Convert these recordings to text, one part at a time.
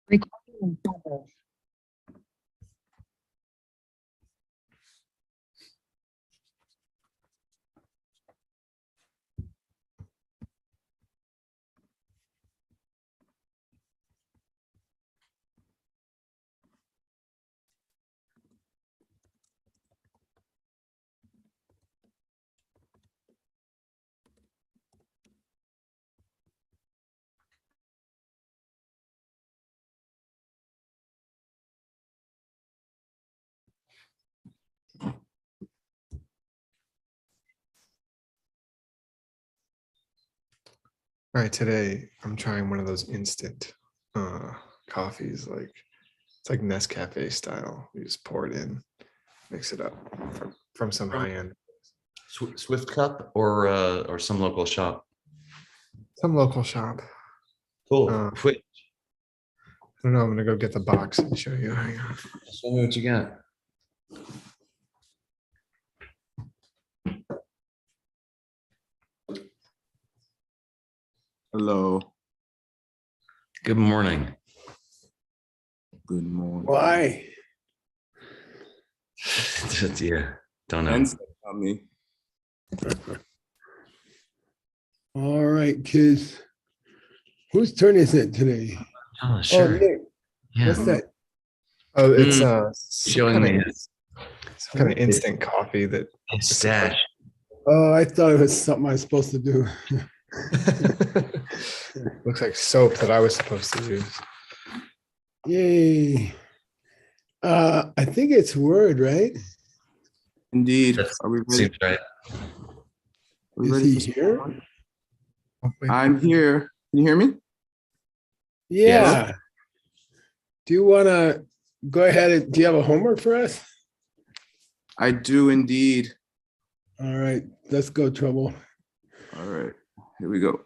Recording in progress. All right, today I'm trying one of those instant coffees, like it's like Nescafe style. You just pour it in, mix it up from some high end, Swift Cup or some local shop. some local shop. Cool. Quick. I don't know. I'm gonna go get the box and show you. Hang on. Show me what you got. Hello. Good morning. Good morning. Why? Yeah, don't know. And on me. All right, kids. Whose turn is it today? Oh, Oh, sure. Nick. Yeah. What's that? Oh, it's Showing me some kind of instant coffee that his stash. Oh, I thought it was something I was supposed to do. looks like soap that I was supposed to use. Yay. I think it's Word, right? Indeed. That's- Are we ready? Seems right. Are we Is ready he for some here? fun? Oh, wait. I'm here. Can you hear me? Yeah. Do you want to go ahead and do you have a homework for us? I do indeed. All right, let's go, Trouble. All right. Here we go.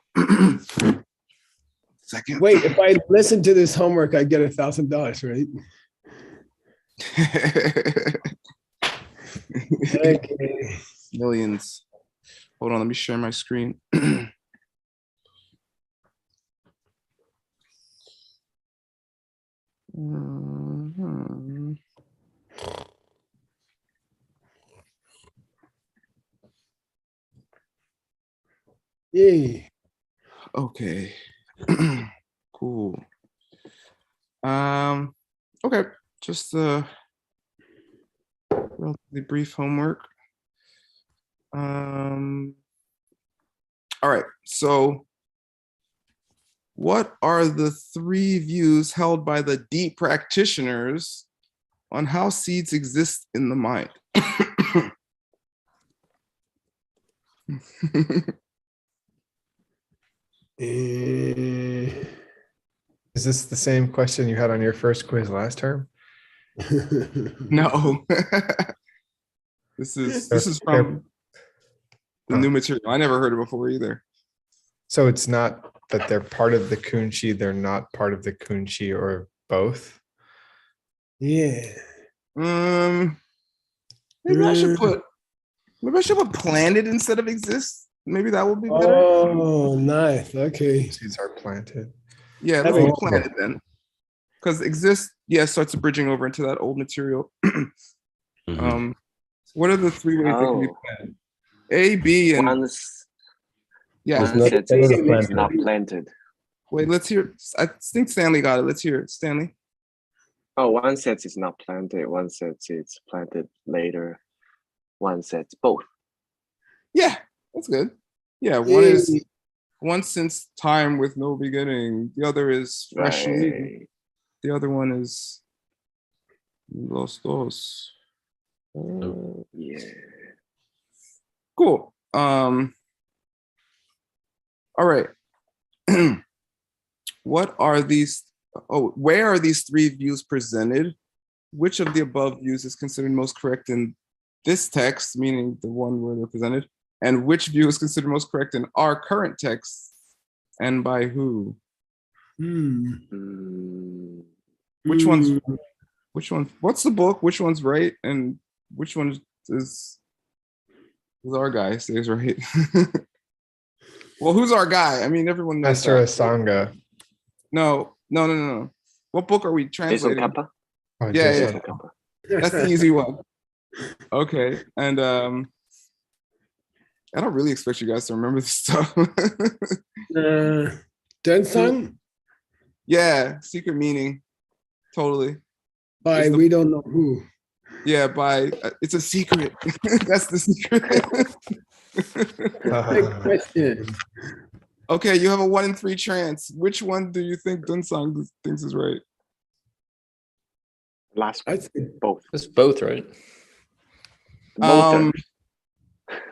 Second. Wait, if I listen to this homework, I get $1,000, right? Okay. Millions. Hold on. Let me share my screen. Mhm. Yay. Okay. Cool. Okay. Just relatively brief homework. All right. So what are the three views held by the deep practitioners on how seeds exist in the mind? Eh. Is this the same question you had on your first quiz last term? No. This is from the new material. I never heard it before either. So it's not that they're part of the kunchi, they're not part of the kunchi, or both. Yeah. Maybe I should put planted instead of exist. Maybe that would be better. Oh, nice. Okay. Seeds are planted. Yeah, let's Oh, do planted then. Because exist, starts bridging over into that old material. Mhm. What are the three ways that can be planted? A, B, and Once yeah. set is not planted. Wait, let's hear. I think Stanley got it. Let's hear it. Stanley. Oh, one set is not planted. One set is planted later. One set both. Yeah, that's good. Yeah, one since time with no beginning. The other is freshly. Right. The other one is los dos. Yeah. Cool. All right. What are these? Oh, where are these three views presented? Which of the above views is considered most correct in this text, meaning the one where they're presented? And which view is considered most correct in our current text, and by who? Mm. Which one's? What's the book? Which one's right, and which one is our guy stays right? Well, who's our guy? I mean, everyone knows Master that. Asanga. No. What book are we Jason translating? Kappa. Oh, Yeah, Jason. Jason Kappa. That's the easy one. Okay, and I don't really expect you guys to remember this stuff. Dunsong Yeah, secret meaning. Totally. by It's the- we don't know who. Yeah, by it's a secret. That's the secret. Big question. Okay, you have a 1 in 3 chance. Which one do you think Dunsong thinks is right? Last one. I think Both. It's both, right? Both.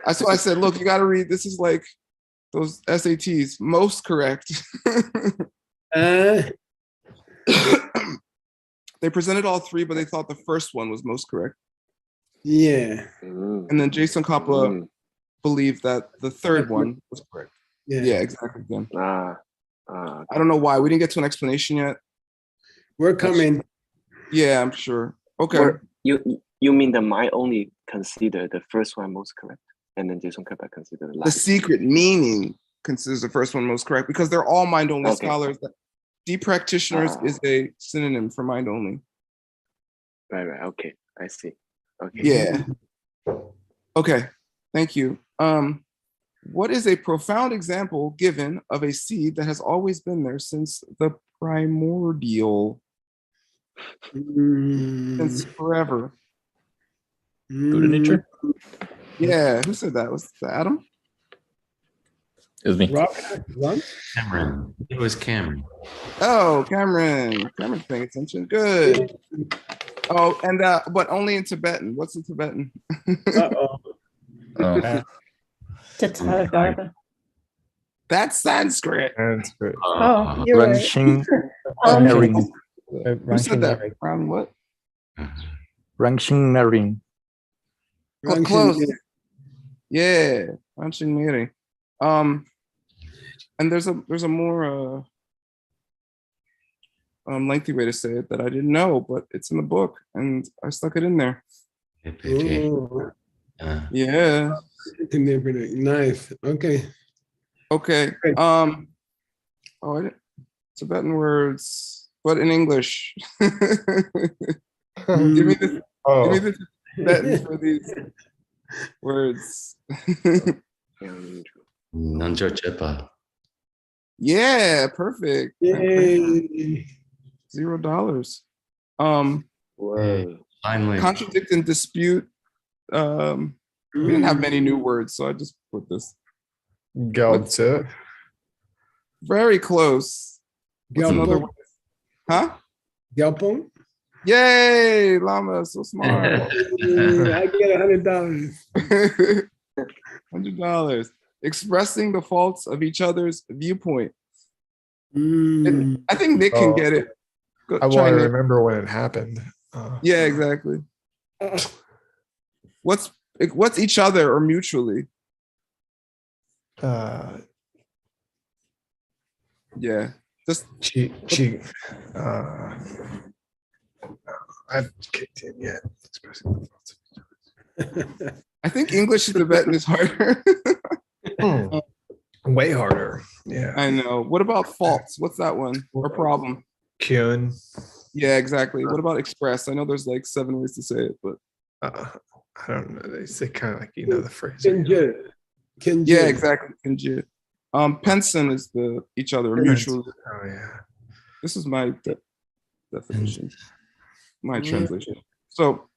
That's why I said, look, you got to read. This is like those SATs. Most correct. They presented all 3, but they thought the first one was most correct. yeah. And then Jason Coppola believed that the third one was correct. Yeah. Yeah, exactly. Again. Ah, I don't know why. We didn't get to an explanation yet. We're coming. Yeah, I'm sure. Okay. or you mean the mind only consider the first one most correct, and then Jason Kappa consider the The last. secret meaning considers the first one most correct because they're all mind-only Okay. scholars. Deep practitioners Ah. is a synonym for mind-only. Right. Okay, I see. Okay. Yeah. Okay. Thank you. What is a profound example given of a seed that has always been there since the primordial, since forever? Buddha nature? Yeah. Who said that? Was that Adam? It was me. Rock, run? Cameron. It was Cameron. Oh, Cameron. Cameron's paying attention. Good. Oh, and but only in Tibetan. What's in Tibetan? Uh-oh. Oh. Tathagata. That's Sanskrit. That's great. Oh, you're right. Ranching Um, Marine. Who said that? Ron, what? Ranching Marine. Close. Yeah, Ranching Miri. And there's a more lengthy way to say it that I didn't know, but it's in the book, and I stuck it in there. Ooh. Yeah. Nice. Okay. Okay. Great. Tibetan words, but in English. Give me the Oh, Tibetan for these words. Nanjo Chepa. Yeah, perfect. Yay. $0. Whoa. Finally. Contradict and dispute. We didn't have many new words, so I just put this. Geltze. Very close. What's another word? Huh? Gelpong? Yay, Llama, so smart. I get $100. $100. Expressing the faults of each other's viewpoint. Mm. I think Nick can get it. Go, I try want to Nick. remember when it happened. Yeah, exactly. What's each other or mutually? Yeah, just She I haven't kicked in yet. Expressing the thoughts of each other. I think English and Tibetan is harder. Way harder. Yeah. I know. What about faults? What's that one? Or problem? Kyun. Yeah, exactly. What about express? I know there's like 7 ways to say it, but I don't know. They say kind of like the phrase. Kenji. yeah, exactly. Kinji. Penson is the each other, mutual. Oh yeah. This is my definition, my translation. So,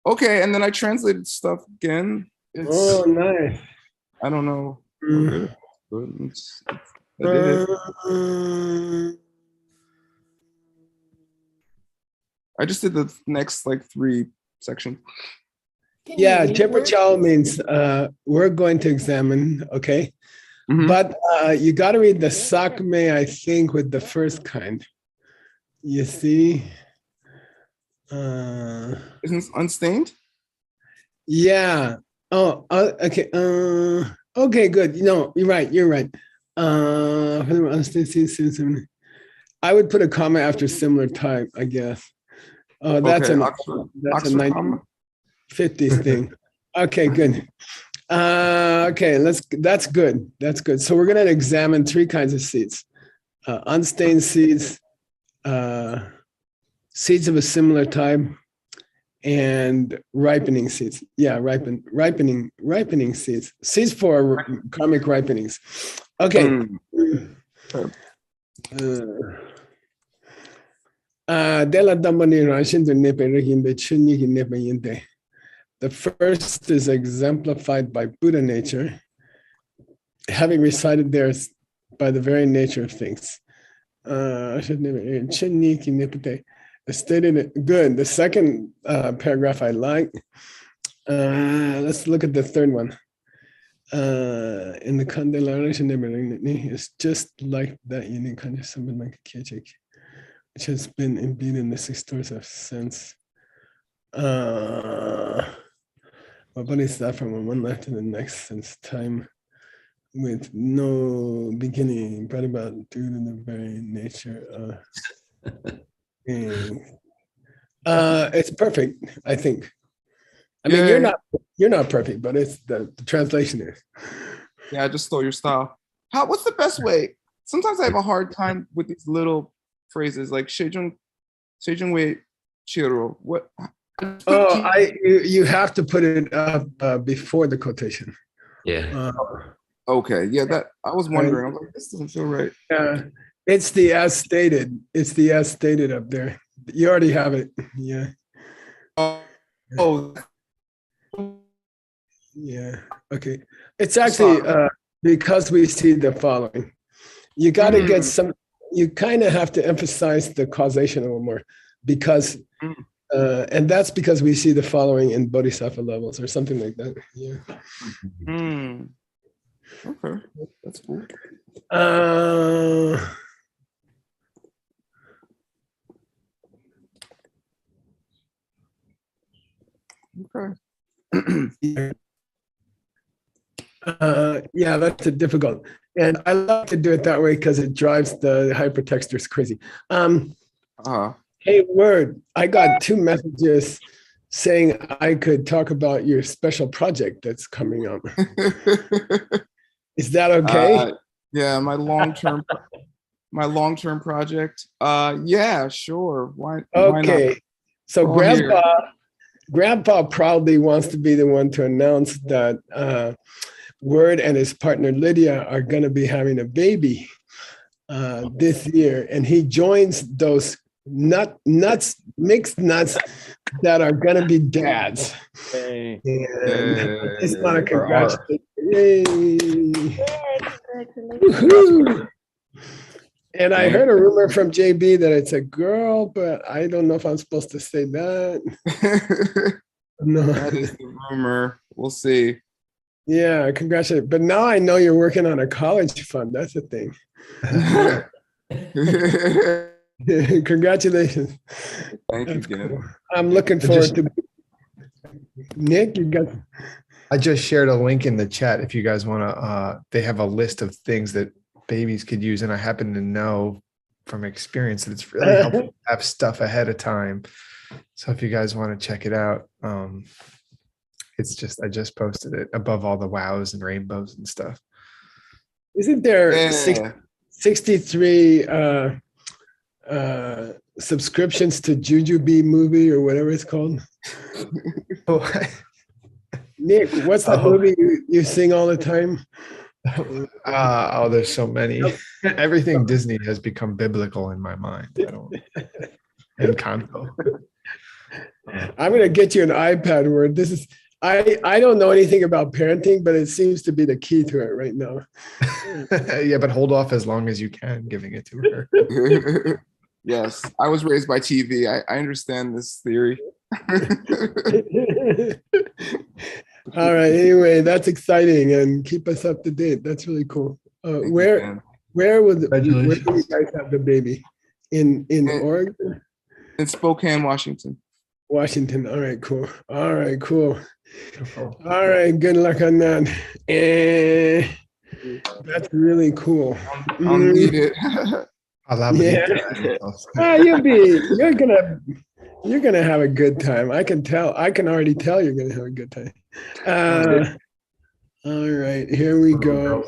okay, and then I translated stuff again. It's, Oh, nice. I don't know. Mm. I did it. I just did the next like 3 sections. Yeah, Jepper Chow means we're going to examine, okay? Mhm. But you got to read the Sakme, I think, with the first kind. You see? Isn't it unstained? Yeah. Oh, okay. Okay, good. No, you're right. You're right. I would put a comma after similar type, I guess. Oh, that's Okay, an Oxford- that's a Oxford comma? 1950s thing. Okay, good. Okay, that's good. That's good. So we're gonna examine 3 kinds of seeds. Unstained seeds, seeds of a similar type, and ripening seeds. Yeah, ripening seeds. Seeds for karmic ripenings. Okay. The first is exemplified by Buddha nature, having recited there by the very nature of things. Stated good. The second paragraph I like. Let's look at the third one. In the constellation, it's just like that unique kind of something like a Kechik, which has been imbued in the 6 doors of sense. What is that from one life to the next since time with no beginning, brought about due to the very nature of things. It's perfect, I think. I mean, you're not perfect, but it's the translation is. Yeah, I just stole your style. What's the best way? Sometimes I have a hard time with these little phrases like Sejong Wei Chiro. What? Oh, you have to put it up before the quotation. Yeah. Okay, yeah, that I was wondering. I was like, this doesn't feel right. Yeah, it's the as stated. It's the as stated up there. You already have it. Yeah. Oh. Yeah. Okay. It's actually because we see the following. You got to get some. You kind of have to emphasize the causation a little more, because, and that's because we see the following in bodhisattva levels or something like that. Yeah. Okay, that's cool. Okay. Yeah, that's a difficult, and I love to do it that way because it drives the hypertexters crazy. Hey, Word, I got 2 messages saying I could talk about your special project that's coming up. Is that okay? Yeah, my long-term project. Yeah, sure. Why Okay. not? So Grandpa proudly wants to be the one to announce that Word and his partner Lydia are going to be having a baby this year, and he joins those mixed nuts that are going to be dads. Hey. And I just want to congratulate. Congratulations. And I heard a rumor from JB that it's a girl, but I don't know if I'm supposed to say that. No. That is the rumor. We'll see. Yeah, congratulations. But now I know you're working on a college fund. That's the thing. Congratulations. Thank you, Gab. Cool. I'm looking forward to Nick. You got. I just shared a link in the chat if you guys want to. They have a list of things that babies could use, and I happen to know from experience that it's really helpful to have stuff ahead of time. So if you guys want to check it out, it's just I just posted it above all the wows and rainbows and stuff. Isn't there 63 subscriptions to Jujubee movie or whatever it's called? Nick, what's that movie you sing all the time? There's so many. Everything Disney has become biblical in my mind. And Kanto. I'm gonna get you an iPad where this is. I don't know anything about parenting, but it seems to be the key to it right now. Yeah, but hold off as long as you can giving it to her. Yes, I was raised by TV. I understand this theory. All right. Anyway, that's exciting, and keep us up to date. That's really cool. Where do you guys have the baby? In Oregon? In Spokane, Washington. Washington. All right, cool. All right, cool. All right, good luck on that. That's really cool. I'll need it. Yeah. You're gonna have a good time. I can tell. I can already tell you're gonna have a good time. All right, here we go.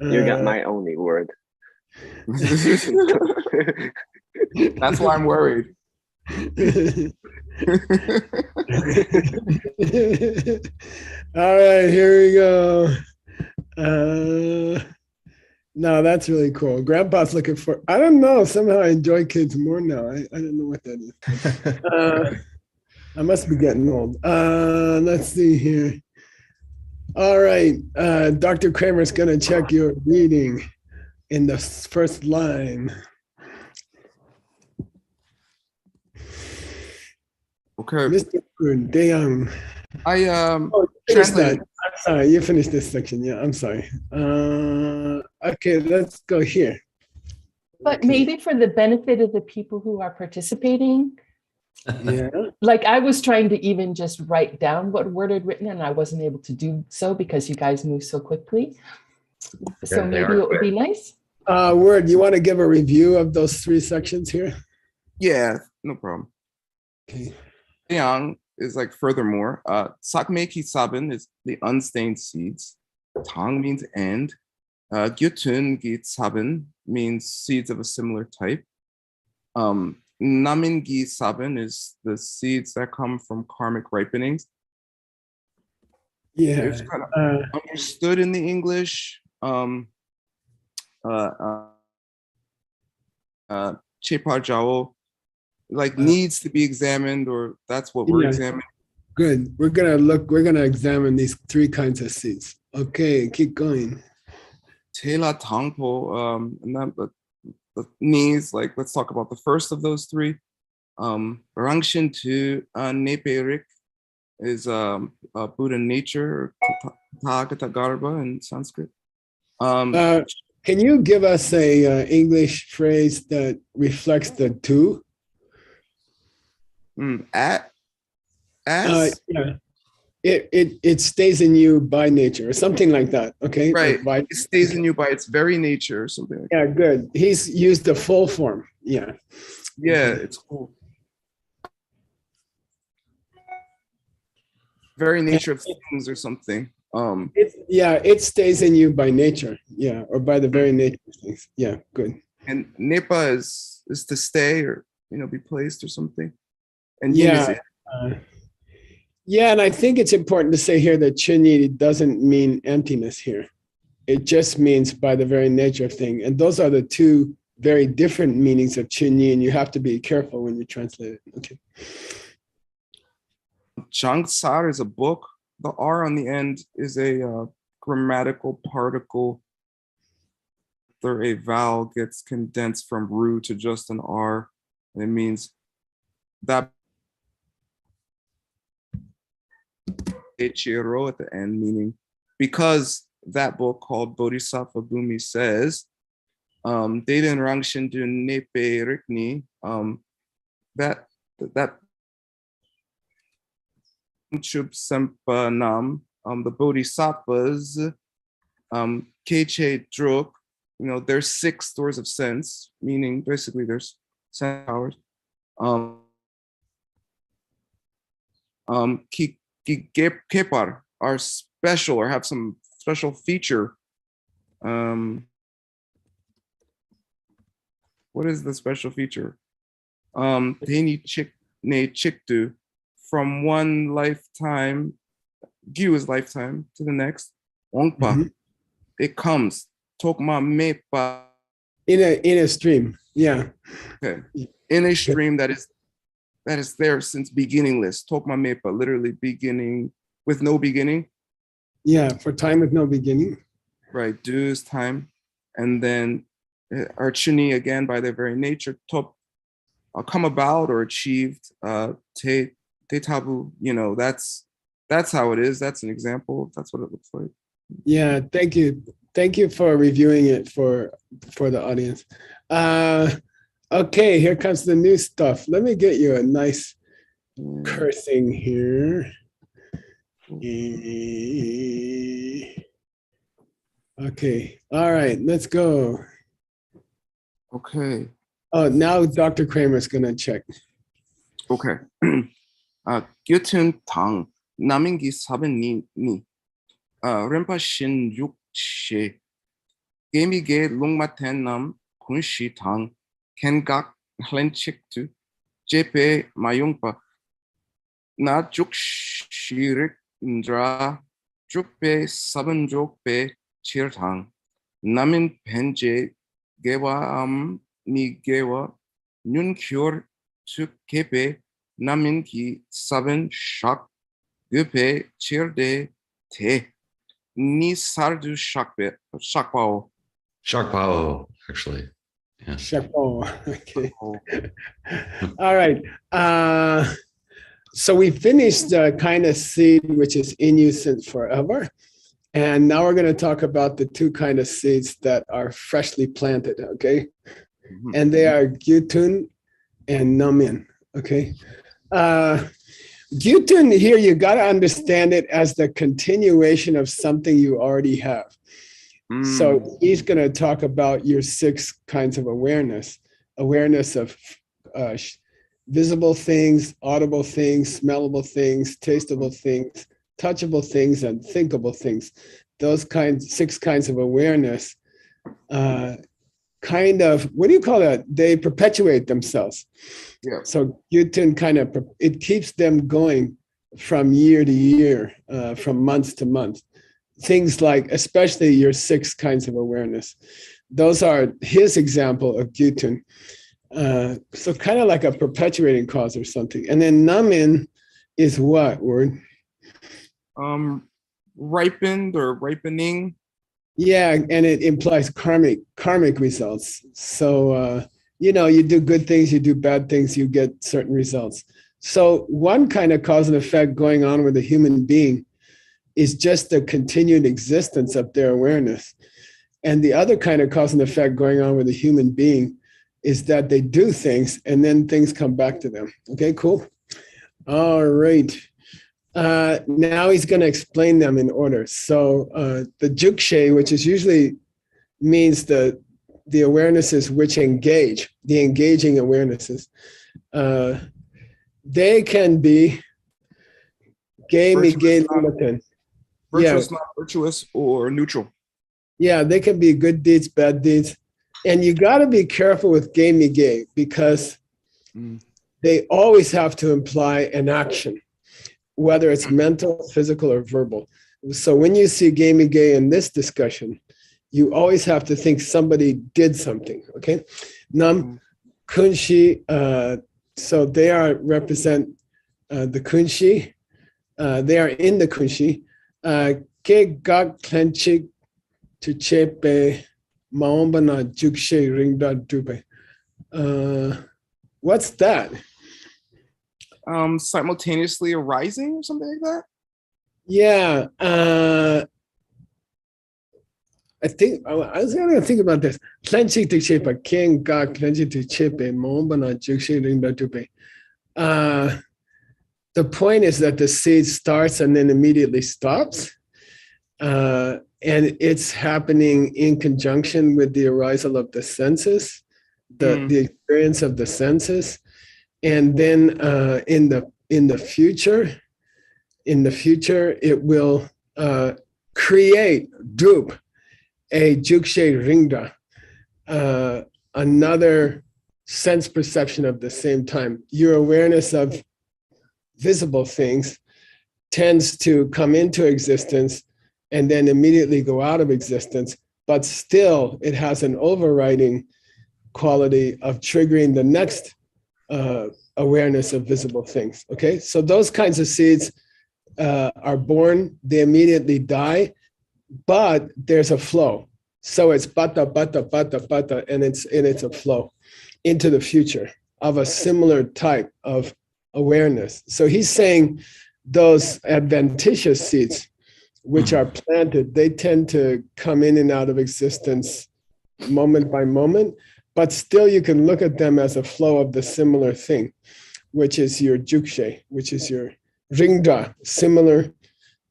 You got my only word. That's why I'm worried. All right, here we go. No, that's really cool. Grandpa's looking for, I don't know, somehow I enjoy kids more now. I don't know what that is. I must be getting old. Let's see here. All right, Dr. Kramer's gonna check your reading in the first line. Okay. Mr. DeYoung. I Oh, you finished that. I'm sorry, you finished this section. Yeah, I'm sorry. Okay, let's go here. But Okay. maybe for the benefit of the people who are participating, Yeah. like I was trying to even just write down what word I'd written and I wasn't able to do so because you guys move so quickly. So Yeah, they maybe are it would be nice. Word, you want to give a review of those three sections here? Yeah, no problem. Okay. Yang is like furthermore. Sakmeki sabin is the unstained seeds. Tang means and. Gyutun gi sabin means seeds of a similar type. Namin gi sabin is the seeds that come from karmic ripenings. Yeah. It's kind of understood in the English. Chepa Jao, like needs to be examined, or that's what we're Yeah. examining. Good. We're gonna examine these three kinds of seeds. Okay, keep going. Tela Tangpo, and then the knees, like let's talk about the first of those three. Rangshin to Neperik is Buddha nature, or Tathagata Garbha in Sanskrit. Can you give us a English phrase that reflects the two? As Yeah. It stays in you by nature or something like that. Okay. right, Like it stays in you by its very nature, or something like that. Yeah, good. He's used the full form. Yeah. Yeah, it's cool. Very nature of things or something. It stays in you by nature. Yeah, or by the very nature of things. Yeah, good. And Nepa is to stay or be placed or something. And yin is it. Yeah, and I think it's important to say here that Chunyi doesn't mean emptiness here. It just means by the very nature of thing. And those are the two very different meanings of Chunyi, and you have to be careful when you translate it. Okay. Jangsar is a book. The R on the end is a grammatical particle. After a vowel gets condensed from ru to just an R, and it means that Ichiro at the end, meaning because that book called Bodhisattva Bhumi says, Data and Rangshin du Nepe Rikni, that Chub Sempanam, the Bodhisattvas, Keche Druk, there's 6 doors of sense, meaning basically there's 7 powers. Kepar are special or have some special feature. What is the special feature? Teni chik ne chikdu, from one lifetime, Gyu is lifetime, to the next. Ongpa, it comes. Tokma mepa. In a stream. Yeah. Okay. In a stream that is there since beginningless. Tokma mepa, literally beginning with no beginning. Yeah, for time with no beginning. Right, do is time. And then our chuni, again, by their very nature, top come about or achieved. Te tabu, that's how it is. That's an example. That's what it looks like. Yeah, thank you. Thank you for reviewing it for the audience. Okay, here comes the new stuff. Let me get you a nice cursing here. Okay, all right, let's go. Okay. Oh, now Dr. Kramer's gonna check. Okay. Gyutun Tang, Namingi Saben Ni, Rempa Shin Yuk She, Gemi Ge Lungmaten Nam, Kunshi Tang, Kengak hlenchiktu, jepe mayungpa, na jukshirik ndra, jukpe sabanjokpe chirtang, namin penje gewa mi gewa, nyun kyur tukepe, namin ki saban shak, gupe chirde te, ni sardu shakpao. Sharkpao, actually. Yeah. Chapeau. Okay. All right. So we finished the kind of seed which is in you since forever. And now we're going to talk about the two kind of seeds that are freshly planted. Okay. And they are Gyutun and Namin. Okay. Gyutun here, you got to understand it as the continuation of something you already have. So he's going to talk about your 6 kinds of awareness of visible things, audible things, smellable things, tasteable things, touchable things, and thinkable things. Those 6 kinds of awareness kind of, what do you call that? They perpetuate themselves. Yeah. So Gyutun it keeps them going from year to year, from month to month. Things like, especially your 6 kinds of awareness. Those are his example of Gyutun. So kind of like a perpetuating cause or something. And then Namin is what word? Ripened or ripening. Yeah, and it implies karmic results. So, you do good things, you do bad things, you get certain results. So one kind of cause and effect going on with a human being is just the continued existence of their awareness. And the other kind of cause and effect going on with a human being is that they do things and then things come back to them. Okay, cool. All right. Now he's going to explain them in order. So the jukshe, which is usually means the awarenesses which engage, the engaging awarenesses, they can be Virtuous, not virtuous, or neutral. Yeah, they can be good deeds, bad deeds. And you got to be careful with gay because they always have to imply an action, whether it's mental, physical, or verbal. So when you see gay in this discussion, you always have to think somebody did something, okay? Nam kunshi, so they represent the kunshi. They are in the kunshi. Ke gak klenchik to chepe maombana jukshe ringda dupe. What's that? Simultaneously arising or something like that? Yeah. I think I was gonna think about this. Klenchik to chepe, king gak klenchik to chepe maombana jukshe ringda dupe. The point is that the seed starts and then immediately stops. And it's happening in conjunction with the arisal of the senses, the experience of the senses. And then in the future, it will create dupe, a jukshe ringda, another sense perception of the same time. Your awareness of visible things tends to come into existence and then immediately go out of existence, but still it has an overriding quality of triggering the next awareness of visible things, okay? So those kinds of seeds are born, they immediately die, but there's a flow. So it's bata, bata, bata, bata, and it's a flow into the future of a similar type of awareness. So he's saying those adventitious seeds, which are planted, they tend to come in and out of existence moment by moment, but still you can look at them as a flow of the similar thing, which is your jukshe, which is your ringda, similar.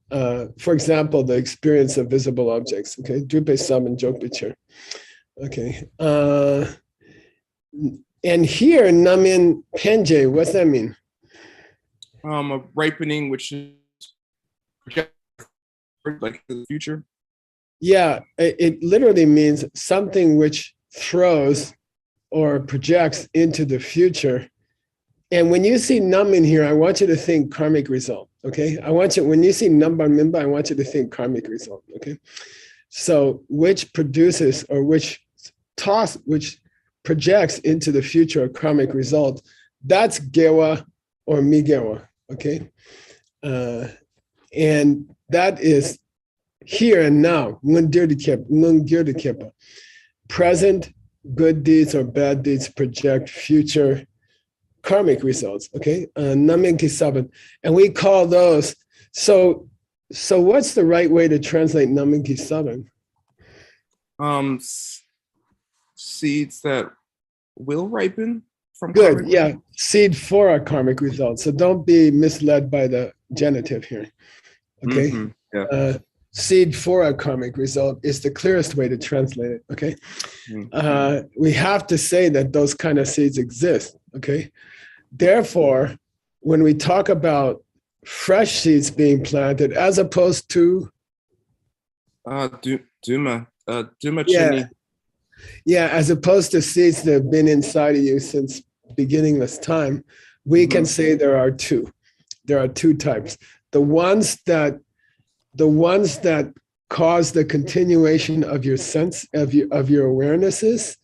For example, the experience of visible objects. Okay, drupe sum and jokpichur. Okay, and here namin penje, what's that mean? A ripening, which is like the future. Yeah, it literally means something which throws or projects into the future. And when you see num in here, I want you to think karmic result. Okay. I want you, when you see num bar mimba, I want you to think karmic result. Okay. So which produces or which projects into the future a karmic result, that's gewa or migewa. Okay. And that is here and now. Present good deeds or bad deeds project future karmic results. Okay. Namin kisaban. And we call those. So what's the right way to translate namin kisaban? Seeds that will ripen from Good. karmic Yeah. Seed for a karmic result. So don't be misled by the genitive here. Okay. Mhm, yeah. Seed for a karmic result is the clearest way to translate it. Okay. We have to say that those kind of seeds exist. Okay. Therefore, when we talk about fresh seeds being planted as opposed to Duma yeah, chini. yeah, as opposed to seeds that have been inside of you since beginningless time, we can say there are two. There are two types. The ones that cause the continuation of your sense of your awarenesses,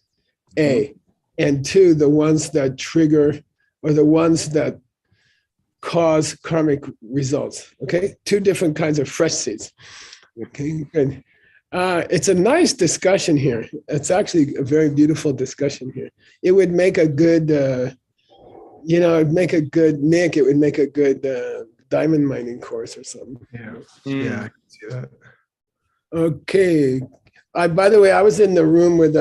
A, and two, the ones that trigger or the ones that cause karmic results. Okay, two different kinds of fresh seeds. Okay, good. It's a nice discussion here. It's actually a very beautiful discussion here. It would make a good, it'd make a good Nick. It would make a good diamond mining course or something. Yeah, yeah, I can see that. Okay. By the way, I was in the room with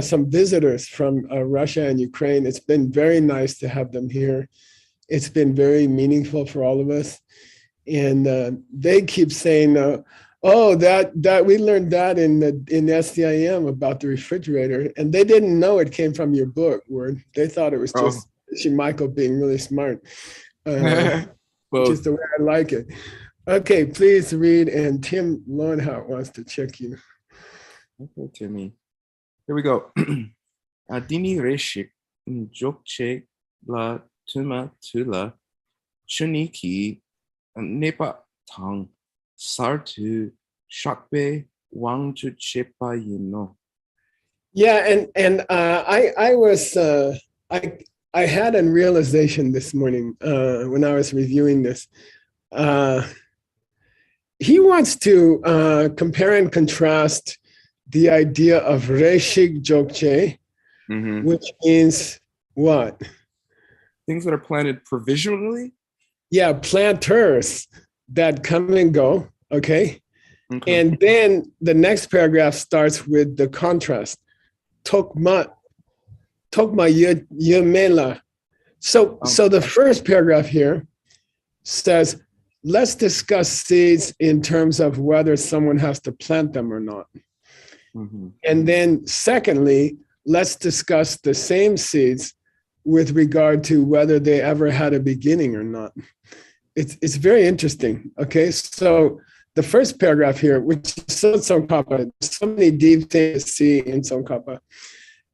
some visitors from Russia and Ukraine. It's been very nice to have them here. It's been very meaningful for all of us. And they keep saying, oh, that we learned that in SCIM about the refrigerator. And they didn't know it came from your book, Word. They thought it was just Michael being really smart. Which is the way I like it. Okay, please read. And Tim Lowenhout wants to check you. Okay, Timmy. Here we go. Adini reshik jokche la tuma tula chuniki nepa tang sartu shakbe wangju chepa yino. Yeah, and I had a realization this morning when I was reviewing this. He wants to compare and contrast the idea of reshik jokche, which means what? Things that are planted provisionally? Yeah, planters that come and go, okay? And then the next paragraph starts with the contrast. Tokma yemela. So the first paragraph here says, let's discuss seeds in terms of whether someone has to plant them or not. And then secondly, let's discuss the same seeds with regard to whether they ever had a beginning or not. It's very interesting. Okay, so the first paragraph here, which is Tsongkhapa, so many deep things to see in Tsongkhapa.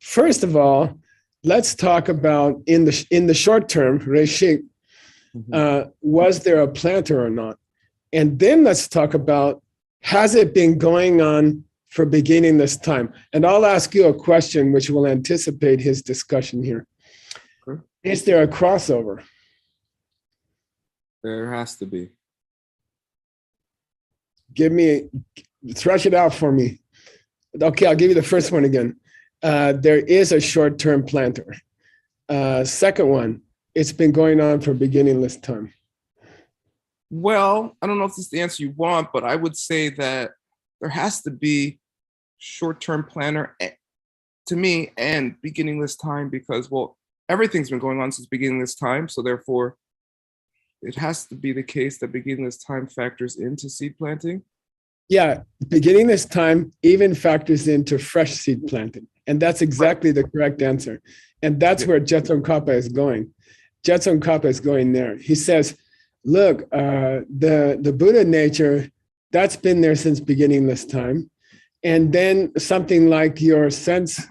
First of all, let's talk about in the short term, reshik, was there a planter or not? And then let's talk about, has it been going on for beginning this time? And I'll ask you a question which will anticipate his discussion here. Is there a crossover? There has to be. Thresh it out for me. Okay, I'll give you the first one again. There is a short-term planter. Second one, it's been going on for beginningless time. Well, I don't know if this is the answer you want, but I would say that there has to be short-term planner to me and beginningless time because, well, everything's been going on since beginningless time. So therefore, it has to be the case that beginningless time factors into seed planting. Yeah, beginningless time even factors into fresh seed planting. And that's exactly the correct answer. And that's where Jetson Kappa is going. Jetson Kappa is going there. He says, look, the Buddha nature, that's been there since beginningless time. And then something like your sense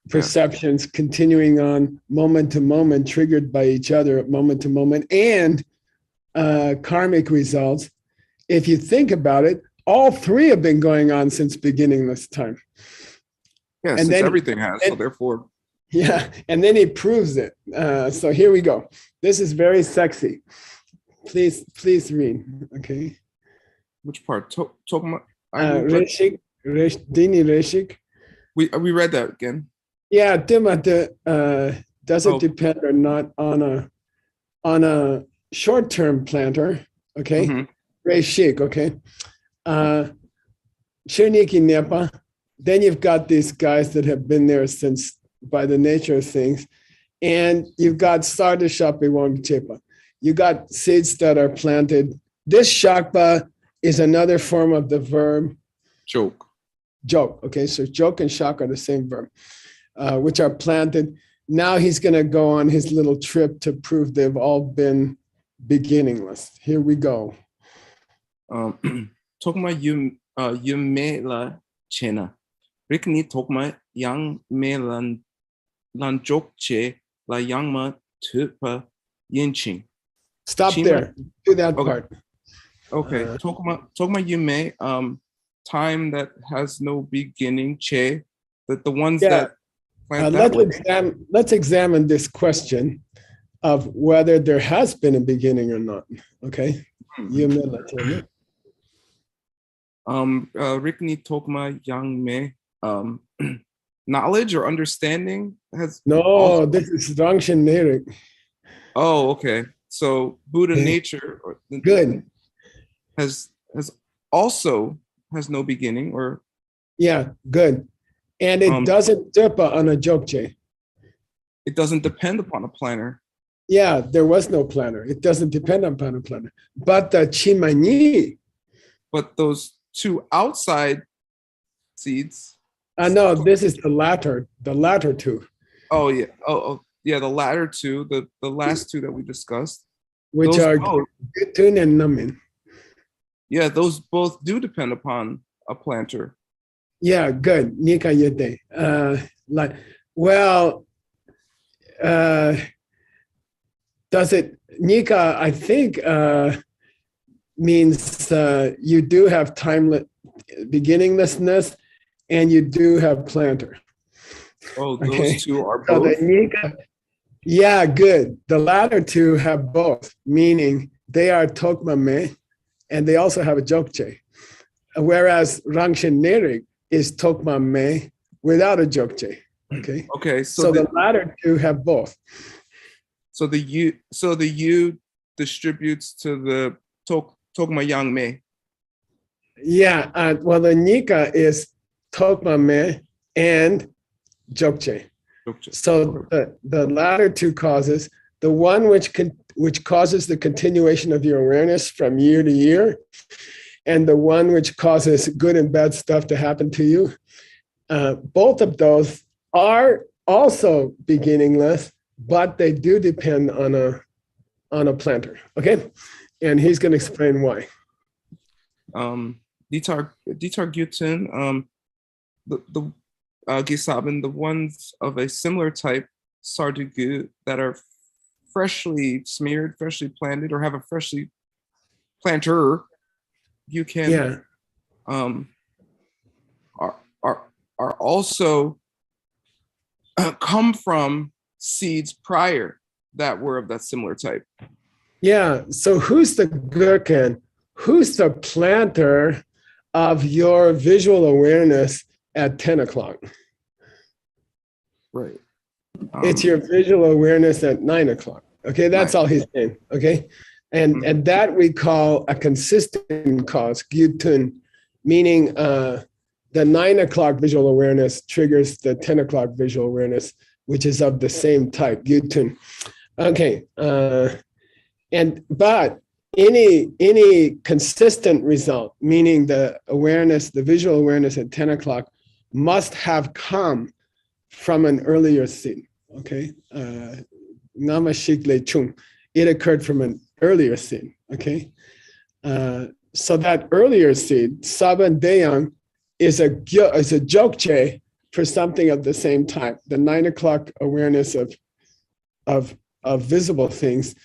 perceptions continuing on moment to moment, triggered by each other at moment to moment, and karmic results. If you think about it, all three have been going on since beginningless time. Yeah, And since then- everything has, so therefore, Yeah, and then he proves it. So here we go. This is very sexy. Please read. Okay. which part? Tokma. I read- Reshik, Dini Reshik. we read that again. Yeah, Timate, does it Oh. depend or not on a short-term planter? Okay. Mhm. Reshik, okay. Cherniki Nepa. Then you've got these guys that have been there since by the nature of things. And you've got Sardashapi Wangchepa. You got seeds that are planted. This shakpa is another form of the verb Joke. joke. Okay, so joke and shak are the same verb, which are planted. Now he's going to go on his little trip to prove they've all been beginningless. Here we go. Tokma yumela chena. Rikni tokma yang melan lan jokche la yangma tupa yinching. Stop Chima- there. Do that Okay. part. Okay, tokma yume time that has no beginning che, that the ones Yeah. that plant that way. Let's examine this question of whether there has been a beginning or not. Okay. Rikni tokma yang me knowledge or understanding has No, also- this is Rangshan Nerik. Oh, okay. So Buddha Okay. nature Good. has also has no beginning, or Yeah, good. And it doesn't dipa on a jokche. it doesn't depend upon a planner. Yeah, there was no planner. It doesn't depend upon a planner. But the chimani, But those two outside seeds. no, this is the latter two, Oh yeah. Oh yeah. The latter two, the last two that we discussed. which Those are both, Gitun and Namin. yeah, those both do depend upon a planter. Yeah, good. Nika yete. Does it Nika? I think means you do have beginninglessness, and you do have planter. Oh, those Okay. two are So both. the Nika, yeah, good. The latter two have both, meaning they are tokmame, and they also have a jokche. Whereas Rangshan Nerik is tokmame without a jokche. Okay. Okay, So the latter two have both. so the U distributes to the tokma yang me. Yeah. Well, the Nika is tokmame and jokche. So the latter two causes, the one which causes the continuation of your awareness from year to year, and the one which causes good and bad stuff to happen to you, both of those are also beginningless, but they do depend on a planter. Okay, and he's going to explain why. Ditar Guten, the Gisaben, the ones of a similar type, Sardugu, that are freshly smeared, freshly planted, or have a freshly planter, you can are also come from seeds prior that were of that similar type. Yeah. So who's the gherkin? Who's the planter of your visual awareness at 10 o'clock? Right. It's your visual awareness at 9 o'clock. Okay, that's all he's saying. Okay, and that we call a consistent cause, gyutun, meaning the 9 o'clock visual awareness triggers the 10 o'clock visual awareness, which is of the same type, gyutun. Okay, but any consistent result, meaning the awareness, the visual awareness at 10 o'clock, must have come from an earlier seed. Okay, Namashik Chung. It occurred from an earlier seed. Okay, so that earlier seed, Saban Deyang, is a jokche for something of the same type. The 9 o'clock awareness of visible things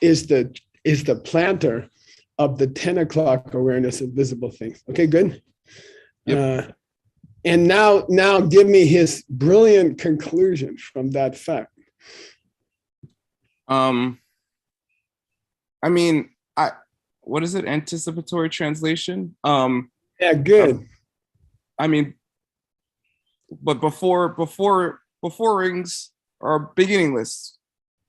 is the planter of the 10 o'clock awareness of visible things. Okay, good. Yep. And now give me his brilliant conclusion from that fact. I mean, what is it? Anticipatory translation. Yeah, good. I mean, but before rings are beginningless.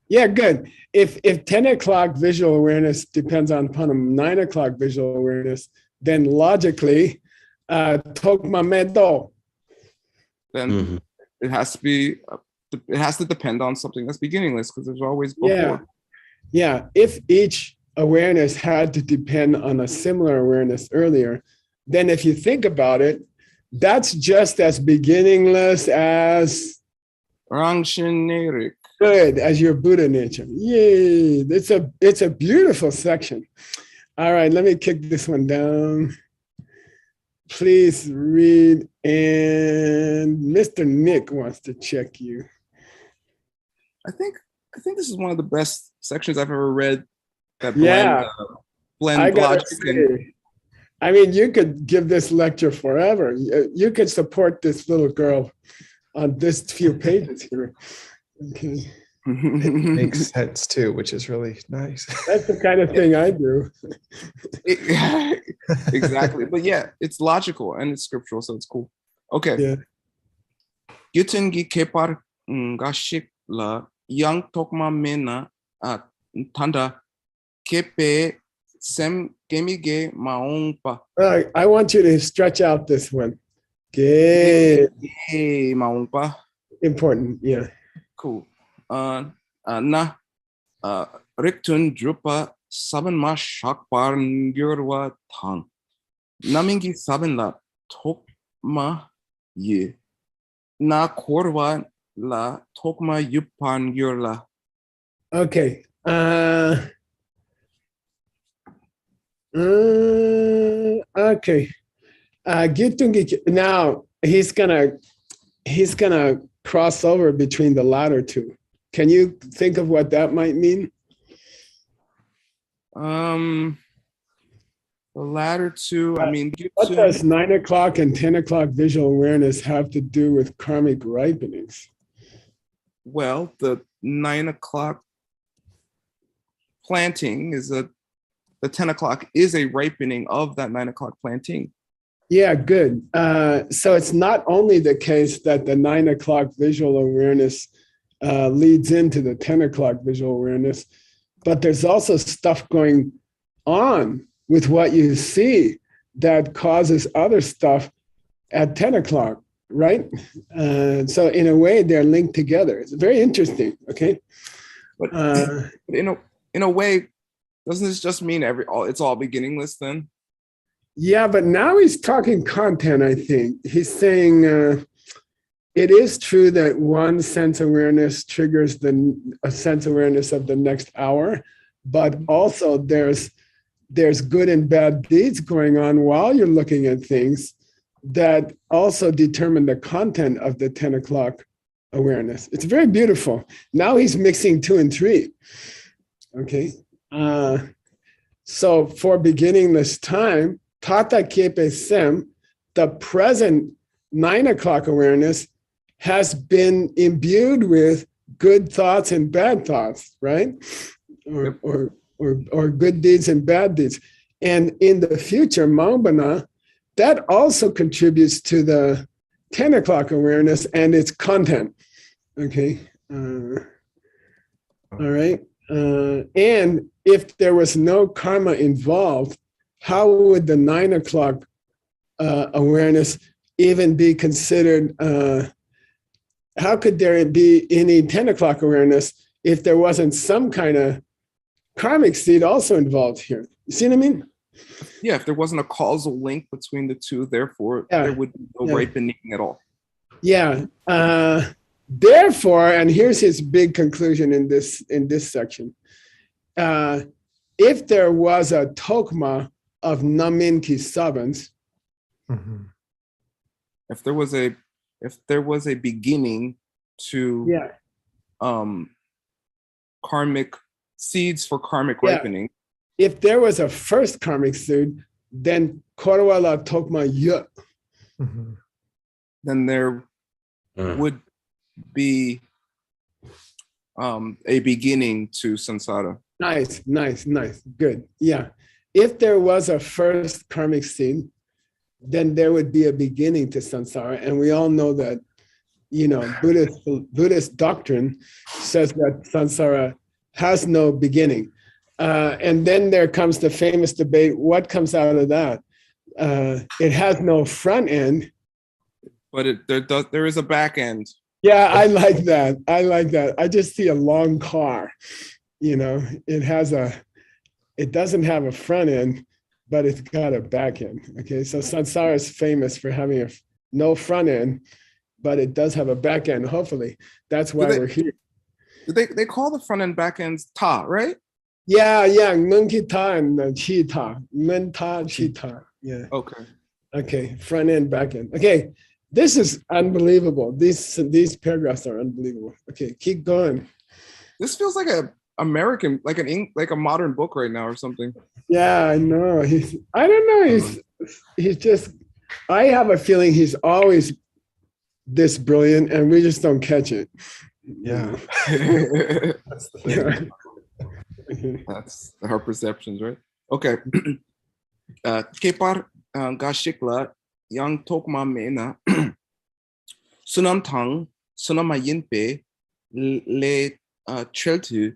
Yeah, good. If 10 o'clock visual awareness depends upon a 9 o'clock visual awareness, then logically, Tokma Medo. Then Mhm. it has to be. It has to depend on something that's beginningless because there's always before. Yeah. If each awareness had to depend on a similar awareness earlier, then if you think about it, that's just as beginningless as Rangshinerik. good as your Buddha nature. Yay! It's a beautiful section. All right, let me kick this one down. Please read, and Mr. Nick wants to check you. I think this is one of the best sections I've ever read. That Yeah. blend I gotta logic and say, I mean, you could give this lecture forever. You could support this little girl on this few pages here. Okay. Makes sense too, which is really nice. That's the kind of thing I do. Exactly. But yeah, it's logical and it's scriptural, so it's cool. Okay. Yeah. Yutengi kepar ngashik la yang tokma mena tanda kepe sem gemige maongpa. All right, I want you to stretch out this one. Good. Hey maongpa. Important. Yeah. Cool. Riktun drupa saban ma shakbar ngurwa tang. Namingi saban la tokma ye. Na korwa la tokma yupan yurla. Okay. Okay. Now he's gonna cross over between the latter two. Can you think of what that might mean? The latter two, I mean, What does 9 o'clock and 10 o'clock visual awareness have to do with karmic ripenings? well, the 9 o'clock planting is the 10 o'clock is a ripening of that 9 o'clock planting. Yeah, good. So it's not only the case that the 9 o'clock visual awareness leads into the 10 o'clock visual awareness, but there's also stuff going on with what you see that causes other stuff at 10 o'clock, right? So in a way, they're linked together. It's very interesting, okay? But in a way, doesn't this just mean it's all beginningless then? Yeah, but now he's talking content, I think. He's saying it is true that one sense awareness triggers a sense awareness of the next hour, but also there's good and bad deeds going on while you're looking at things that also determine the content of the 10 o'clock awareness. It's very beautiful. Now he's mixing 2 and 3. Okay. So for beginningless time, Tata Kepe Sem, the present 9 o'clock awareness has been imbued with good thoughts and bad thoughts, right? Or good deeds and bad deeds. And in the future, Maubana, that also contributes to the 10 o'clock awareness and its content. Okay. All right. And if there was no karma involved, how would the 9 o'clock awareness even be considered? How could there be any 10 o'clock awareness if there wasn't some kind of karmic seed also involved here? You see what I mean? Yeah, if there wasn't a causal link between the two, therefore there would be no ripening at all. Yeah. Therefore, and here's his big conclusion in this section. If there was a tokma of namin ki sabans, if there was a if there was a beginning to Yeah. Karmic seeds for karmic Yeah. ripening. If there was a first karmic seed, then Korwala Tokma Yuk. Mhm. Then there would be a beginning to samsara. Nice. Good. Yeah. If there was a first karmic seed, then there would be a beginning to samsara. And we all know that, Buddhist doctrine says that samsara has no beginning. And then there comes the famous debate, what comes out of that? It has no front end. But there is a back end. Yeah, I like that. I just see a long car. It doesn't have a front end, but it's got a back end. Okay, so samsara is famous for having no front end, but it does have a back end. Hopefully, that's why we're here. They call the front end back ends ta, right? Yeah, Nunkita and Chita, Nunta Chita. Yeah. Okay, front end, back end. Okay, this is unbelievable. These paragraphs are unbelievable. Okay, keep going. This feels like a American, like a modern book right now or something. Yeah, I know. I don't know. He's just. I have a feeling he's always this brilliant, and we just don't catch it. Yeah. That's the thing. That's our perceptions, right? Okay. Kepar gashikla yang tokma mena sunam tang sunama yinpe le cheltu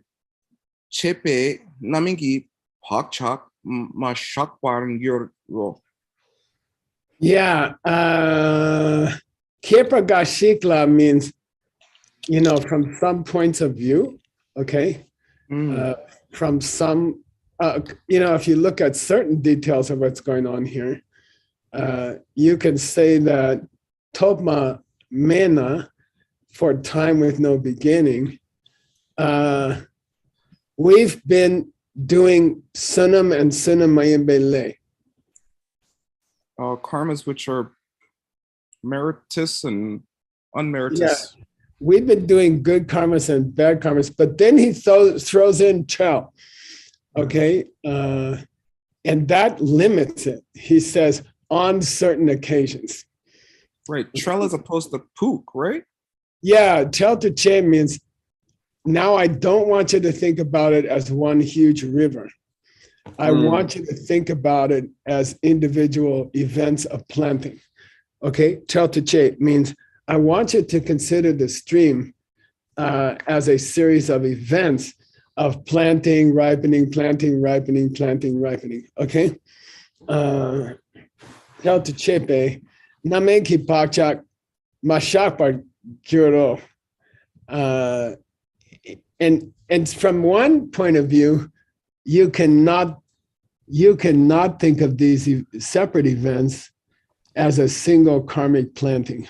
chepe namingi pakchak ma shakbarn ro. Yeah. Kepa gashikla means, from some points of view, okay? From some, if you look at certain details of what's going on here, you can say that Topma Mena, for time with no beginning, we've been doing Sunam and Sunamayambele. Karmas which are meritorious and unmeritorious. Yeah. We've been doing good karmas and bad karmas, but then he throws in chel, okay? And that limits it. He says, on certain occasions. Right, chel as opposed to pook, right? Yeah, chel to che means, now I don't want you to think about it as one huge river. I want you to think about it as individual events of planting, okay? Chel to che means, I want you to consider the stream as a series of events of planting, ripening, planting, ripening, planting, ripening. Okay? Tel to chepe, nameki pakchak, mashakpar gyuro. And from one point of view, you cannot think of these separate events as a single karmic planting.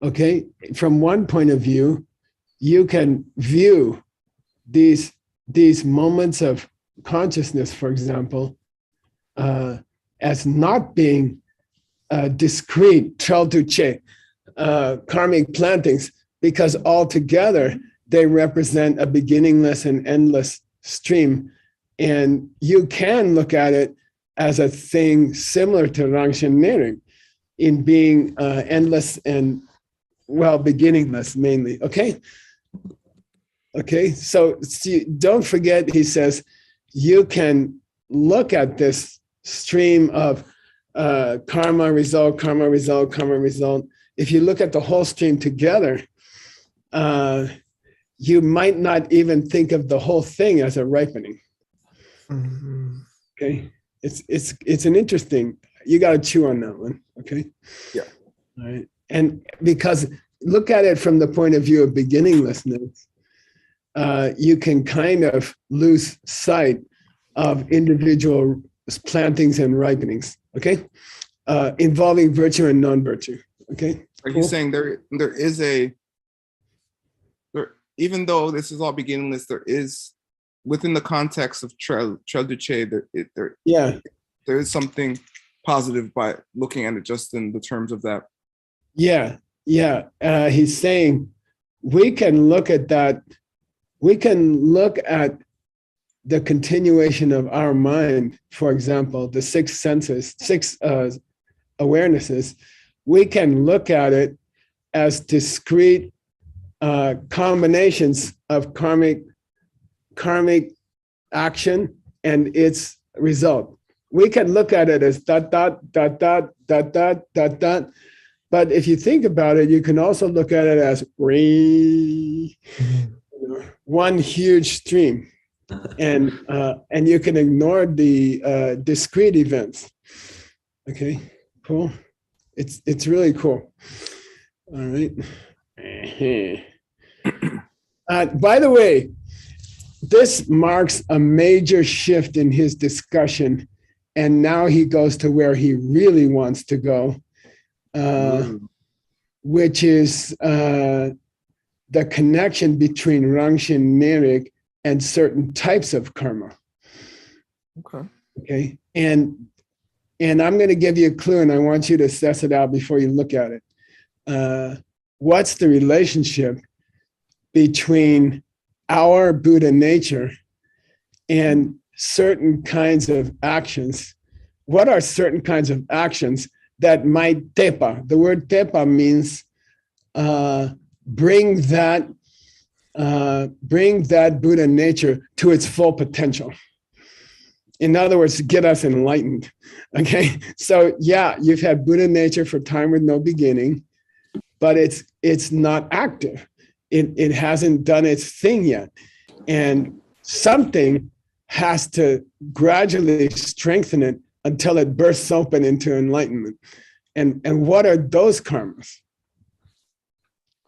Okay, from one point of view, you can view these moments of consciousness, for example, as not being discrete, chaltuche, karmic plantings, because altogether they represent a beginningless and endless stream. And you can look at it as a thing similar to Rangshan Nering in being endless and beginningless mainly. Okay, so see, don't forget, he says, you can look at this stream of karma, result, karma, result, karma, result. If you look at the whole stream together, you might not even think of the whole thing as a ripening. Okay, it's an interesting, you got to chew on that one. Okay. Yeah. All right. And because look at it from the point of view of beginninglessness, you can kind of lose sight of individual plantings and ripenings, okay? Involving virtue and non-virtue, okay? Are you saying there is even though this is all beginningless, there is, within the context of Trel Duce, there Yeah. is something positive by looking at it just in the terms of that. Yeah, yeah. He's saying we can look at that. We can look at the continuation of our mind. For example, the six senses, six awarenesses. We can look at it as discrete combinations of karmic action and its result. We can look at it as dot, dot, dot, dot, dot, dot, dot, dot. But if you think about it, you can also look at it as one huge stream. And you can ignore the discrete events. Okay, cool. It's really cool. All right. By the way, this marks a major shift in his discussion, and now he goes to where he really wants to go, which is the connection between Rangshin Nyrik and certain types of karma. Okay. Okay. And I'm going to give you a clue, and I want you to assess it out before you look at it. What's the relationship between our Buddha nature and certain kinds of actions? What are certain kinds of actions that might tepa? The word tepa means bring that Buddha nature to its full potential. In other words, get us enlightened. Okay, so yeah, you've had Buddha nature for time with no beginning, but it's not active. It hasn't done its thing yet, and something has to gradually strengthen it until it bursts open into enlightenment. And what are those karmas?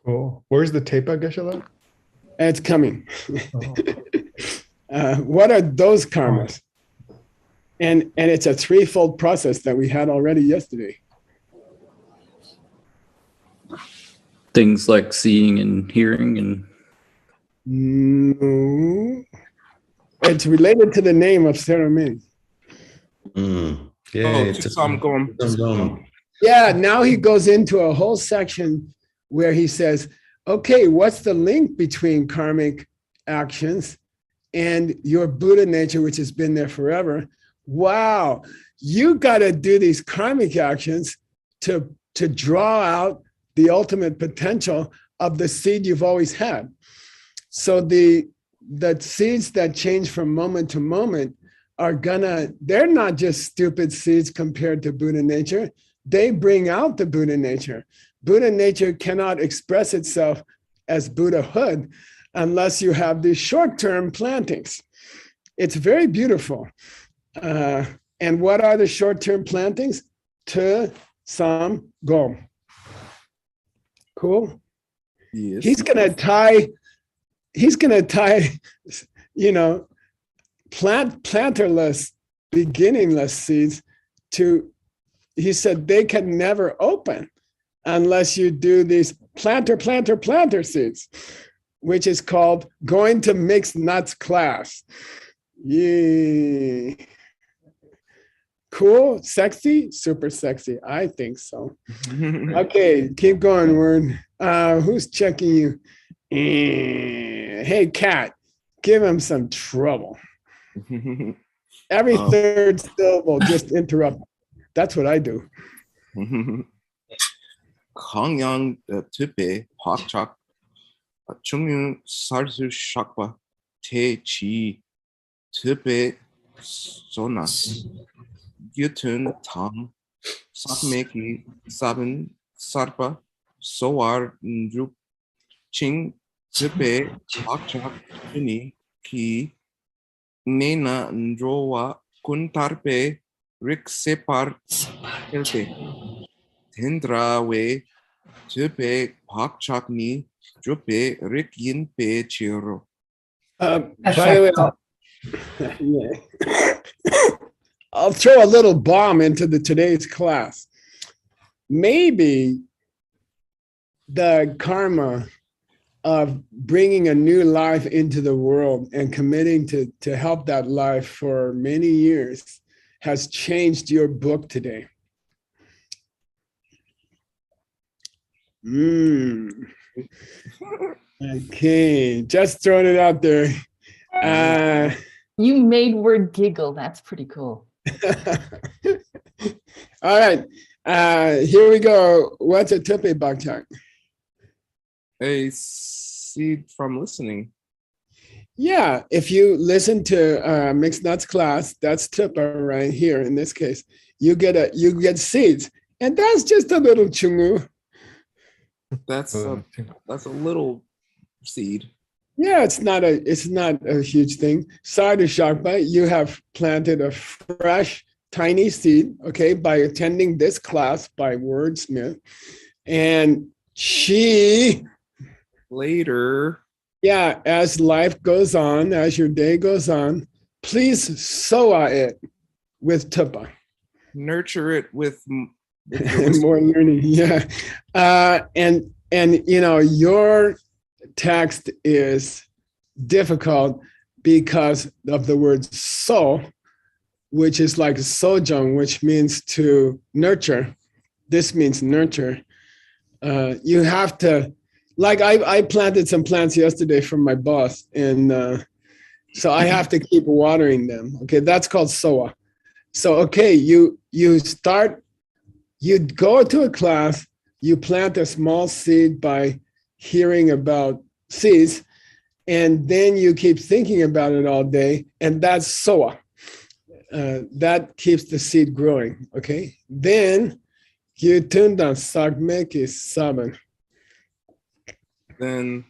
Cool. Where's the Tepa, Geshe-la? It's coming. Oh. What are those karmas? And it's a threefold process that we had already yesterday. Things like seeing and hearing and No. It's related to the name of ceremony. Yeah, Yeah, now he goes into a whole section where he says, okay, what's the link between karmic actions and your Buddha nature, which has been there forever? Wow, you got to do these karmic actions to draw out the ultimate potential of the seed you've always had. So the seeds that change from moment to moment they're not just stupid seeds compared to Buddha nature. They bring out the Buddha nature. Buddha nature cannot express itself as Buddhahood unless you have these short-term plantings. It's very beautiful. And what are the short-term plantings? To, sam, go. Cool. Yes. He's gonna tie, planterless, beginningless seeds to, he said they can never open unless you do these planter seeds, which is called going to mixed nuts class. Yay. Cool, sexy, super sexy. I think so. Okay, keep going, word. Who's checking you? Hey, Cat, give him some trouble. Every third syllable, just interrupt. That's what I do. Kongyang type hakchak chungyun sarsu shakpa te chi type sonas gyutun tang sakmeki sabin sarpa soar nrup ching type hakchak chuni ki nena ndrowa kuntarpe rik separ kelte Tendra we tupe pakchakni drupe rik yin pe chiro. By the way, I'll throw a little bomb into today's class. Maybe the karma of bringing a new life into the world and committing to help that life for many years has changed your book today? Okay, just throwing it out there. You made word giggle. That's pretty cool. All right, here we go. What's a tupe bakchak? A seed from listening. Yeah, if you listen to mixed nuts class, that's tupe right here. In this case, you get seeds, and that's just a little chungu. That's a little seed. Yeah, it's not a huge thing. Sorry to shock, but you have planted a fresh, tiny seed, okay, by attending this class by Wordsmith. And she Later, yeah, as life goes on, as your day goes on, please sow it with tupa. nurture it with More learning, yeah. And you know, your text is difficult because of the word so, which is like sojong, which means to nurture. This means nurture. You have to, like I planted some plants yesterday from my boss, and so I have to keep watering them. Okay, that's called soa. So okay, you go to a class, you plant a small seed by hearing about seeds, and then you keep thinking about it all day, and that's soa. That keeps the seed growing. Okay, then you turn down sagmeki saban. then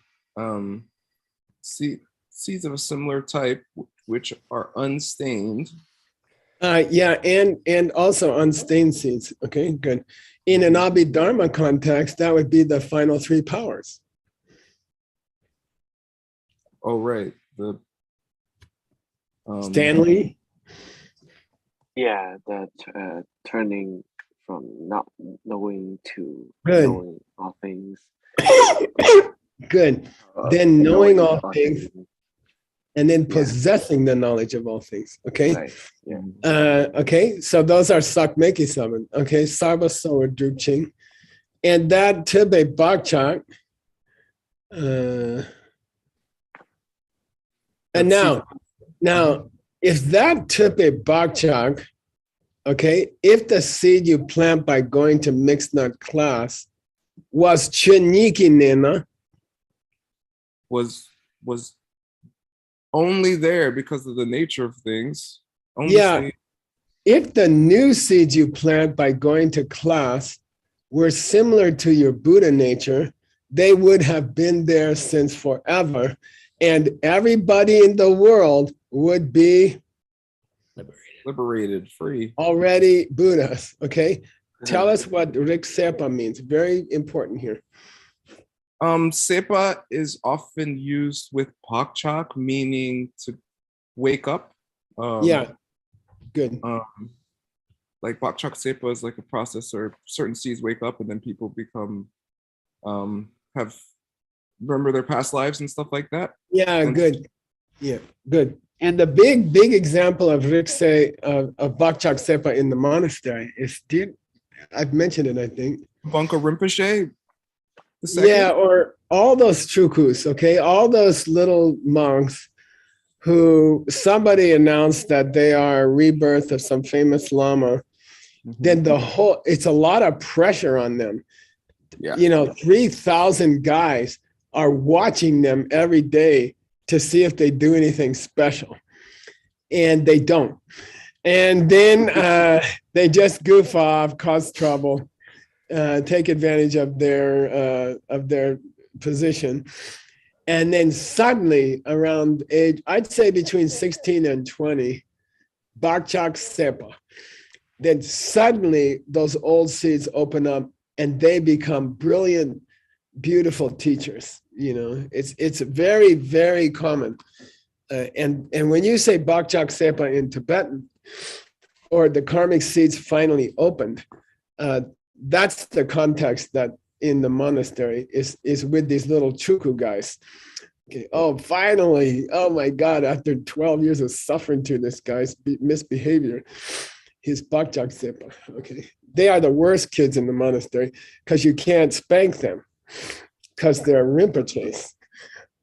seeds of a similar type, which are unstained. Yeah, and also unstained seeds. Okay, good. In an Abhidharma context, that would be the final three powers. Oh, right. The Stanley. Yeah, that turning from not knowing to Good. knowing all things. Good. Then knowing all all things, and then Yeah. possessing the knowledge of all things. Okay. Right. Yeah. Okay. So those are sakmeki saman. Okay. Sarva soa drupching. And that tibe bakchak. And now, if that tibe bakchak, okay, if the seed you plant by going to mixed nut class was chiniki nena, was only there because of the nature of things. Yeah. If the new seeds you plant by going to class were similar to your Buddha nature, they would have been there since forever, and everybody in the world would be liberated, free. already Buddhas. Okay, tell us what Riksepa means. Very important here. Sepa is often used with pakchak, meaning to wake up. Yeah, good. Like pakchak sepa is like a process where certain seeds wake up and then people become remember their past lives and stuff like that. Yeah, good. Yeah, good. And the big example of Rikse of Bakchak Sepa in the monastery is, I've mentioned it, I think. Bunka Rinpoche. Yeah, or all those chukus, okay, all those little monks who somebody announced that they are a rebirth of some famous lama. Then it's a lot of pressure on them. Yeah. You know, 3,000 guys are watching them every day to see if they do anything special, and they don't. And then they just goof off, cause trouble, take advantage of their position. And then suddenly around age, I'd say between 16 and 20, Bakchak Sepa, then suddenly those old seeds open up and they become brilliant, beautiful teachers. You know, it's very, very common. And when you say Bakchak Sepa in Tibetan, or the karmic seeds finally opened, that's the context that in the monastery is with these little chuku guys. Okay. Oh, finally! Oh my God! After 12 years of suffering to this guy's misbehavior, his bakjak sepa. Okay, they are the worst kids in the monastery because you can't spank them because they're rinpoches.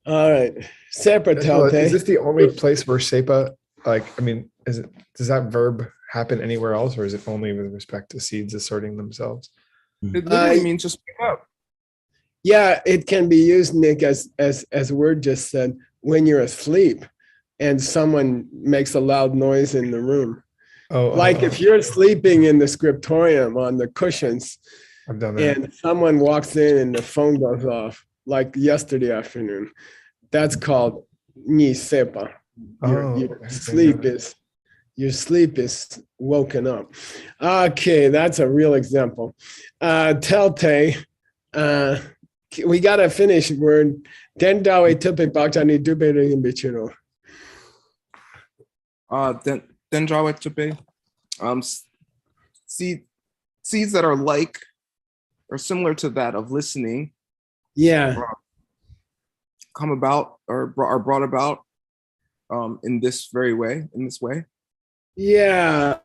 All right, sepa Angela, is telte. this the only place where sepa, like, I mean, does that verb happen anywhere else, or is it only with respect to seeds asserting themselves? It literally means just pick up. Yeah, it can be used, Nick, as Word just said, when you're asleep and someone makes a loud noise in the room. Like if you're sleeping in the scriptorium on the cushions I've done that. and someone walks in and the phone goes off, like yesterday afternoon, that's called ni sepa. Your sleep is woken up. Okay, that's a real example. Telte, we gotta finish word. Dendawe tupe bakjani dupe ringin bichiro. Dendrawe tupe. Seeds that are like or similar to that of listening. Yeah. Come about or are brought about in this way. Yeah,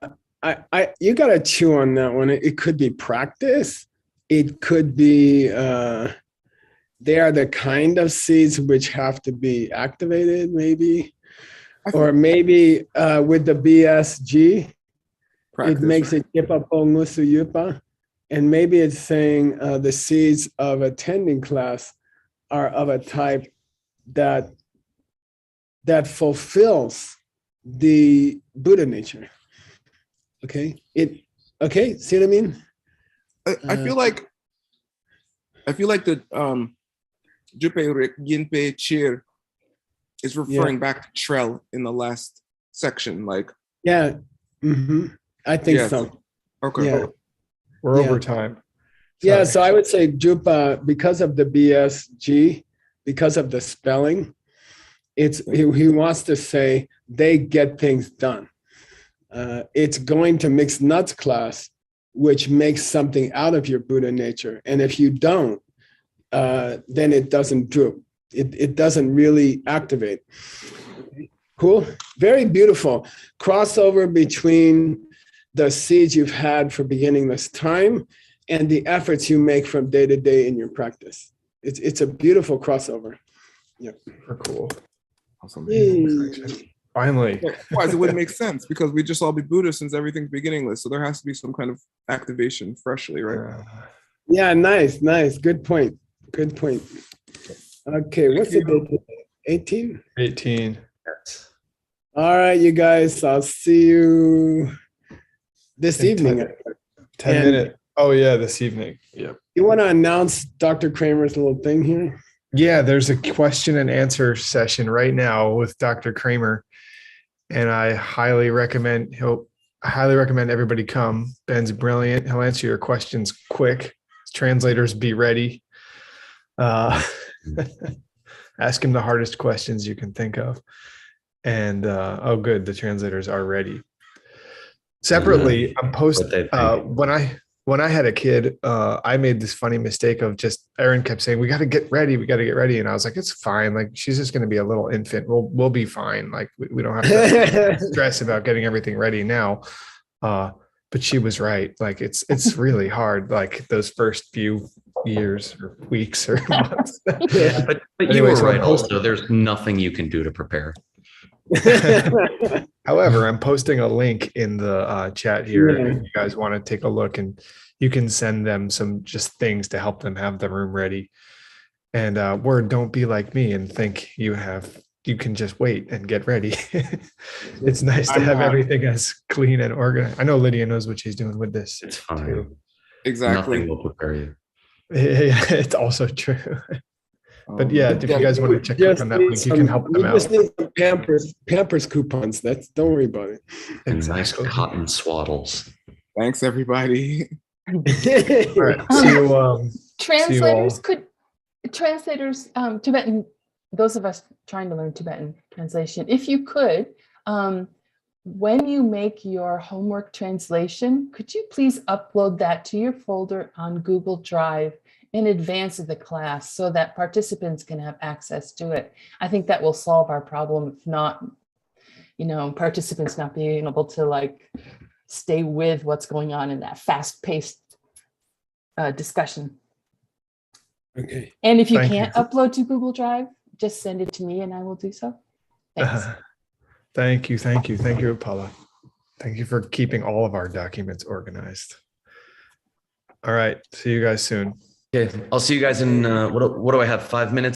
you gotta chew on that one. It could be practice. It could be they are the kind of seeds which have to be activated, maybe, or maybe with the BSG, practice, it makes it yipa pongusu yupa, and maybe it's saying the seeds of attending class are of a type that fulfills the Buddha nature. Okay. See what I mean? I feel like the Jupe Rik Yinpe Chir is referring back to Trell in the last section. Like, yeah, I think so. Okay. Yeah. We're over time. Sorry. Yeah, so I would say Jupa, because of the BSG, because of the spelling, he wants to say they get things done. It's going to mix nuts class, which makes something out of your Buddha nature. And if you don't, then it doesn't droop. It doesn't really activate. Cool. Very beautiful. Crossover between the seeds you've had for beginning this time and the efforts you make from day to day in your practice. It's a beautiful crossover. Yeah. Cool. Awesome. Finally. Otherwise, it wouldn't make sense because we just all be Buddhists since everything's beginningless. So there has to be some kind of activation freshly, right? Yeah, nice. Good point. Okay, what's the date? 18? 18. All right, you guys. I'll see you this evening. 10 minutes. Oh, yeah, this evening. Yep. You want to announce Dr. Kramer's little thing here? Yeah, there's a question and answer session right now with Dr. Kramer. And I highly recommend everybody come. Ben's brilliant. He'll answer your questions quick. Translators, be ready. Ask him the hardest questions you can think of. And oh, good, the translators are ready. Separately, I'm posting when I had a kid, I made this funny mistake of just Erin kept saying, we got to get ready. And I was like, it's fine. Like, she's just going to be a little infant. We'll be fine. Like, we don't have to stress about getting everything ready now. But she was right. Like, it's really hard. Like those first few years or weeks or months. Yeah, but anyway, you were right. Also, there's nothing you can do to prepare. However, I'm posting a link in the chat here if you guys want to take a look, and you can send them some just things to help them have the room ready. And don't be like me and think you can just wait and get ready. It's nice to have everything as clean and organized. I know Lydia knows what she's doing with this. It's fine. Too. Exactly. Nothing will prepare you. Yeah, it's also true. But yeah, if you guys want to check on that link, you can help them out. Just need some Pampers coupons. Don't worry about it. And nice cotton swaddles. Thanks, everybody. All right. See you. Translators, Tibetan, those of us trying to learn Tibetan translation, if you could, when you make your homework translation, could you please upload that to your folder on Google Drive in advance of the class so that participants can have access to it? I think that will solve our problem. If not, participants not being able to stay with what's going on in that fast-paced discussion. Okay. And if you Thank can't you. upload to Google Drive, just send it to me and I will do so. Thanks. Thank you, Paula. Thank you for keeping all of our documents organized. All right, see you guys soon. Okay, I'll see you guys in what do I have? 5 minutes?